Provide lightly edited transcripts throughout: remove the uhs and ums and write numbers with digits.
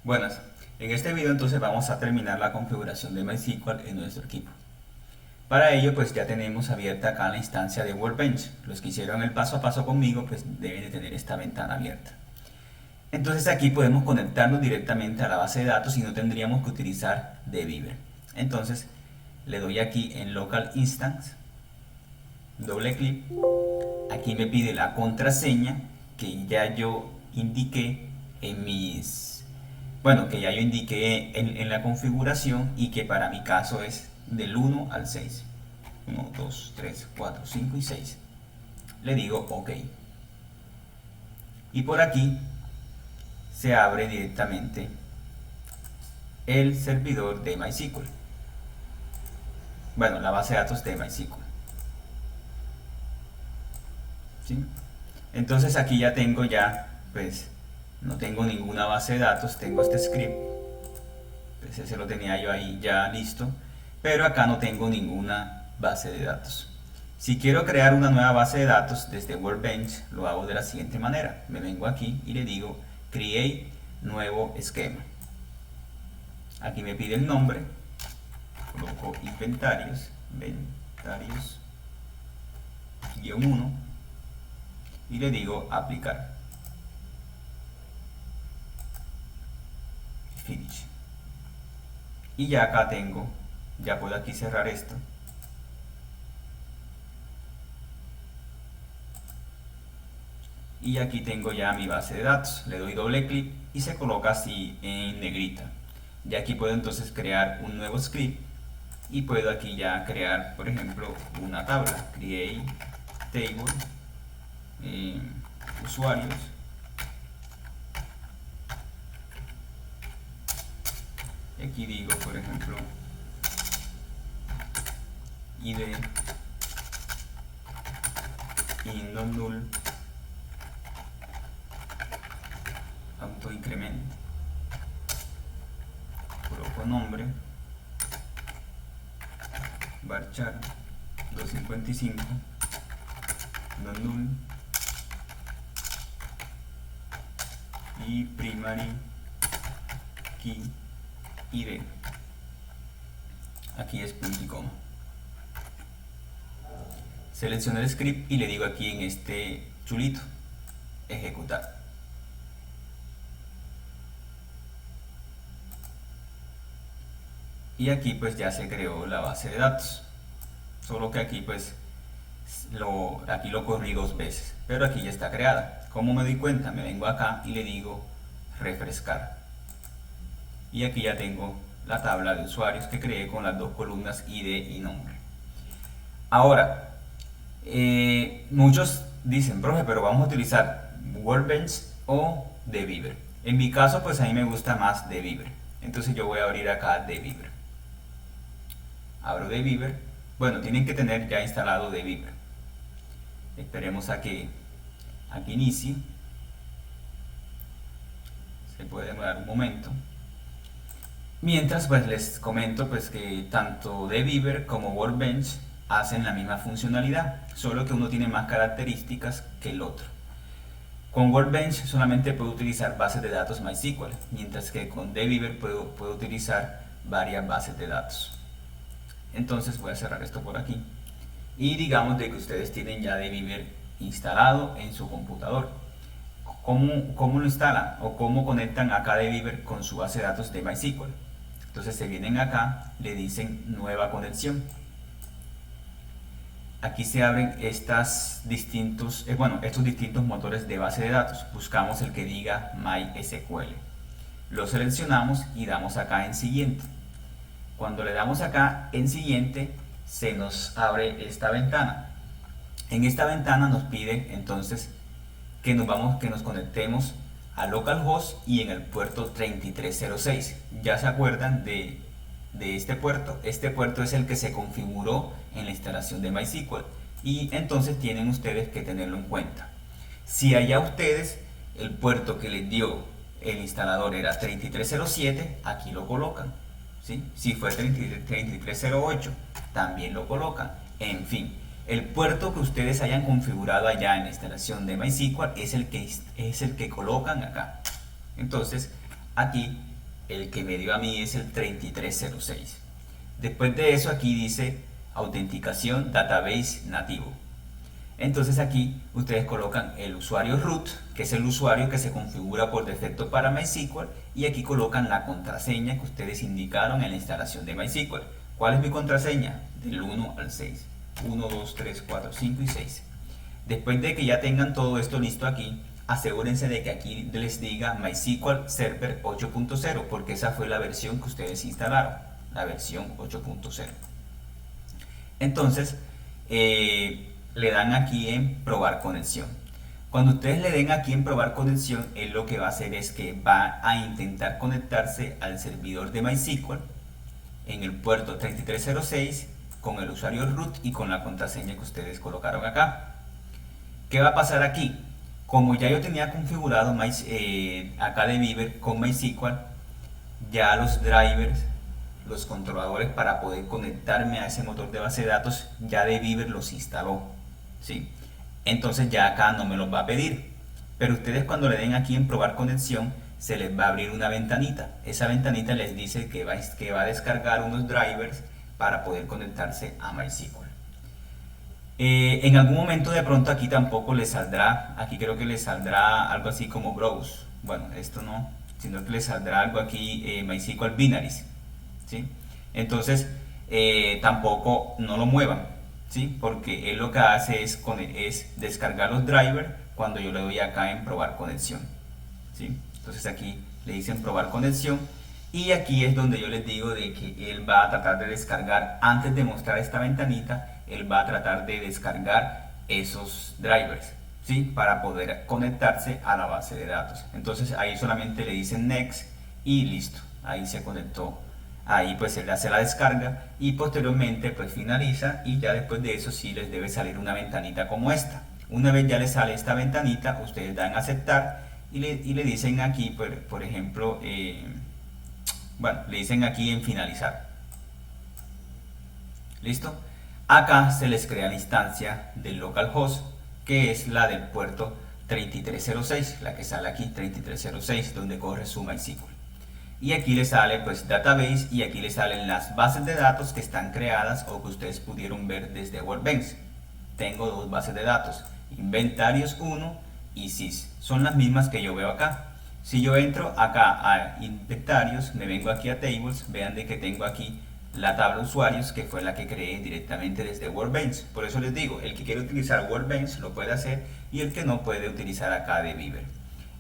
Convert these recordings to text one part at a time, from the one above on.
Buenas, en este video entonces vamos a terminar la configuración de MySQL en nuestro equipo. Para ello pues ya tenemos abierta acá la instancia de Workbench. Los que hicieron el paso a paso conmigo pues deben de tener esta ventana abierta. Entonces aquí podemos conectarnos directamente a la base de datos y no tendríamos que utilizar dbeaver. Entonces le doy aquí en Local Instance, doble clic, aquí me pide la contraseña que ya yo indiqué en que ya yo indiqué en la configuración y que para mi caso es del 1 al 6. 1, 2, 3, 4, 5 y 6. Le digo OK. Y por aquí se abre directamente el servidor de MySQL. Bueno, la base de datos de MySQL. ¿Sí? Entonces aquí ya tengo pues no tengo ninguna base de datos, tengo este script, pues ese lo tenía yo ahí ya listo, pero acá no tengo ninguna base de datos. Si quiero crear una nueva base de datos desde Workbench, lo hago de la siguiente manera. Me vengo aquí y le digo Create nuevo esquema. Aquí me pide el nombre, coloco inventarios, -1 y le digo aplicar. Finish. Y ya acá tengo, ya puedo aquí cerrar esto. Y aquí tengo ya mi base de datos. Le doy doble clic y se coloca así en negrita. Y aquí puedo entonces crear un nuevo script y puedo aquí ya crear, por ejemplo, una tabla. Create table, usuarios. Y aquí digo, por ejemplo, id null autoincrement, coloco nombre varchar 255 null y primary key id. Aquí es punto y coma. Selecciono el script y le digo aquí en este chulito ejecutar. Y aquí pues ya se creó la base de datos, solo que aquí pues aquí lo corrí dos veces, pero aquí ya está creada. ¿Cómo me doy cuenta? Me vengo acá y le digo refrescar. Y aquí ya tengo la tabla de usuarios que creé con las dos columnas ID y nombre. Ahora, muchos dicen, profe, pero vamos a utilizar Workbench o dbeaver. En mi caso, pues a mí me gusta más dbeaver. Entonces yo voy a abrir acá dbeaver. Abro dbeaver. Bueno, tienen que tener ya instalado dbeaver. Esperemos a que inicie. Se puede demorar un momento. Mientras pues les comento pues que tanto dbeaver como Workbench hacen la misma funcionalidad, solo que uno tiene más características que el otro. Con Workbench solamente puedo utilizar bases de datos MySQL, mientras que con dbeaver puedo utilizar varias bases de datos. Entonces voy a cerrar esto por aquí. Y digamos de que ustedes tienen ya dbeaver instalado en su computador. ¿Cómo lo instalan o cómo conectan acá dbeaver con su base de datos de MySQL? Entonces se vienen acá, le dicen nueva conexión. Aquí se abren estos distintos motores de base de datos. Buscamos el que diga MySQL. Lo seleccionamos y damos acá en siguiente. Cuando le damos acá en siguiente, se nos abre esta ventana. En esta ventana nos pide entonces que nos conectemos a localhost y en el puerto 3306. Ya se acuerdan de este puerto. Este puerto es el que se configuró en la instalación de MySQL y entonces tienen ustedes que tenerlo en cuenta. Si allá ustedes el puerto que les dio el instalador era 3307, aquí lo colocan, ¿sí? Si fue 3308, también lo colocan. En fin, el puerto que ustedes hayan configurado allá en la instalación de MySQL es el que colocan acá. Entonces aquí El que me dio a mí es el 3306. Después de eso aquí dice autenticación database nativo. Entonces aquí ustedes colocan el usuario root, que es el usuario que se configura por defecto para MySQL, y aquí colocan la contraseña que ustedes indicaron en la instalación de MySQL. ¿Cuál es mi contraseña? Del 1 al 6. 1, 2, 3, 4, 5 y 6. Después de que ya tengan todo esto listo aquí, asegúrense de que aquí les diga MySQL Server 8.0, porque esa fue la versión que ustedes instalaron, la versión 8.0. Entonces, le dan aquí en probar conexión. Cuando ustedes le den aquí en probar conexión, él lo que va a hacer es que va a intentar conectarse al servidor de MySQL en el puerto 3306 con el usuario root y con la contraseña que ustedes colocaron acá. ¿Qué va a pasar aquí? Como ya yo tenía configurado acá de Beaver con MySQL, ya los drivers, los controladores para poder conectarme a ese motor de base de datos, ya de Beaver los instaló, ¿sí? Entonces ya acá no me los va a pedir. Pero ustedes cuando le den aquí en probar conexión, se les va a abrir una ventanita. Esa ventanita les dice que va a descargar unos drivers para poder conectarse a MySQL. En algún momento de pronto aquí tampoco les saldrá, aquí creo que les saldrá algo así como browse. Bueno, esto no, sino que les saldrá algo aquí, MySQL binaries, ¿sí? Entonces tampoco no lo muevan, ¿sí? Porque él lo que hace es descargar los drivers cuando yo le doy acá en probar conexión, ¿sí? Entonces aquí le dicen probar conexión y aquí es donde yo les digo de que él va a tratar de descargar, antes de mostrar esta ventanita, él va a tratar de descargar esos drivers, ¿sí? Para poder conectarse a la base de datos. Entonces ahí solamente le dicen next y listo, ahí se conectó. Ahí pues él hace la descarga y posteriormente pues finaliza, y ya después de eso sí les debe salir una ventanita como esta. Una vez ya les sale esta ventanita, ustedes dan a aceptar y le dicen aquí, por ejemplo, bueno, le dicen aquí en finalizar. ¿Listo? Acá se les crea la instancia del localhost, que es la del puerto 3306, la que sale aquí, 3306, donde corre su MySQL. Y aquí le sale pues database, y aquí le salen las bases de datos que están creadas o que ustedes pudieron ver desde Workbench. Tengo dos bases de datos, inventarios 1 y sys, son las mismas que yo veo acá. Si yo entro acá a inventarios, me vengo aquí a tables, vean de que tengo aquí la tabla usuarios, que fue la que creé directamente desde Workbench. Por eso les digo, el que quiere utilizar Workbench lo puede hacer, y el que no puede utilizar acá de Beaver.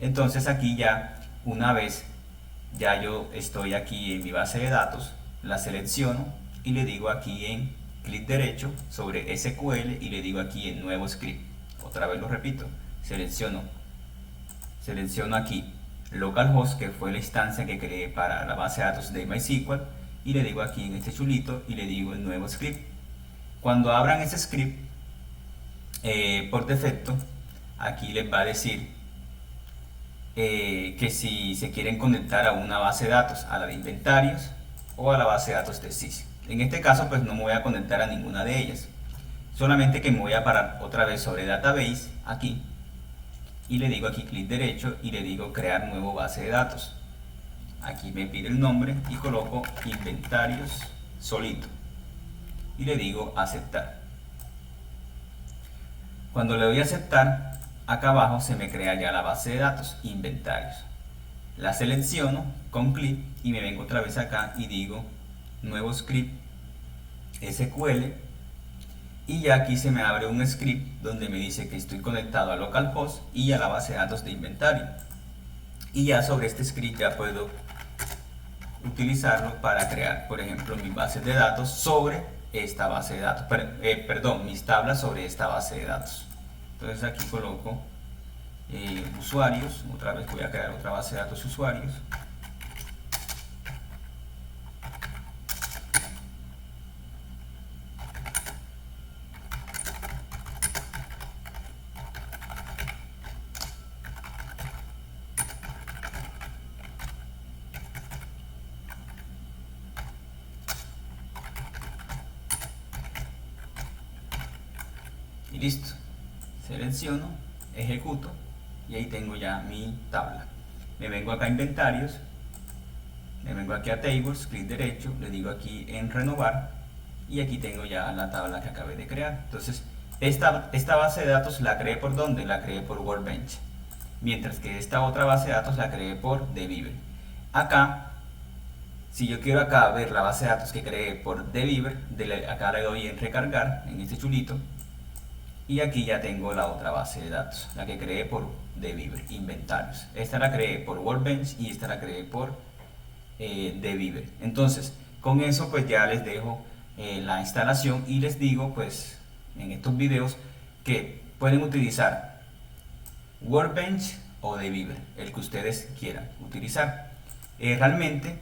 Entonces aquí ya, una vez ya yo estoy aquí en mi base de datos, la selecciono y le digo aquí en clic derecho sobre SQL y le digo aquí en nuevo script. Otra vez lo repito, selecciono aquí localhost, que fue la instancia que creé para la base de datos de MySQL, y le digo aquí en este chulito y le digo el nuevo script. Cuando abran ese script, por defecto aquí les va a decir que si se quieren conectar a una base de datos, a la de inventarios o a la base de datos de sys. En este caso pues no me voy a conectar a ninguna de ellas, solamente que me voy a parar otra vez sobre database aquí y le digo aquí clic derecho y le digo crear nuevo base de datos. Aquí me pide el nombre y coloco inventarios solito y le digo aceptar. Cuando le doy a aceptar, acá abajo se me crea ya la base de datos inventarios. La selecciono con clic y me vengo otra vez acá y digo nuevo script SQL, y ya aquí se me abre un script donde me dice que estoy conectado a localhost y a la base de datos de inventario, y ya sobre este script ya puedo utilizarlo para crear, por ejemplo, mis bases de datos sobre esta base de datos, perdón, mis tablas sobre esta base de datos. Entonces aquí coloco usuarios, otra vez voy a crear otra base de datos usuarios. Y listo, selecciono, ejecuto y ahí tengo ya mi tabla. Me vengo acá a inventarios, me vengo aquí a Tables, clic derecho, le digo aquí en renovar y aquí tengo ya la tabla que acabé de crear. Entonces, esta base de datos la creé por ¿dónde? La creé por Workbench, mientras que esta otra base de datos la creé por Deviver. Acá, si yo quiero acá ver la base de datos que creé por Deviver, acá le doy en recargar, en este chulito, y aquí ya tengo la otra base de datos, la que creé por Deviver, inventarios. Esta la creé por Workbench y esta la creé por Deviver. Entonces, con eso pues ya les dejo la instalación y les digo pues en estos videos que pueden utilizar Workbench o Deviver, el que ustedes quieran utilizar. Realmente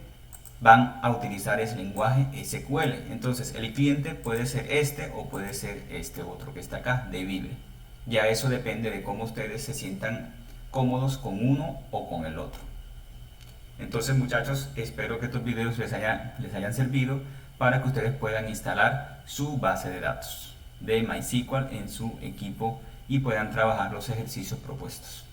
van a utilizar ese lenguaje SQL. Entonces el cliente puede ser este o puede ser este otro que está acá, Deviver. Ya eso depende de cómo ustedes se sientan cómodos con uno o con el otro. Entonces muchachos, espero que estos videos les hayan servido para que ustedes puedan instalar su base de datos de MySQL en su equipo y puedan trabajar los ejercicios propuestos.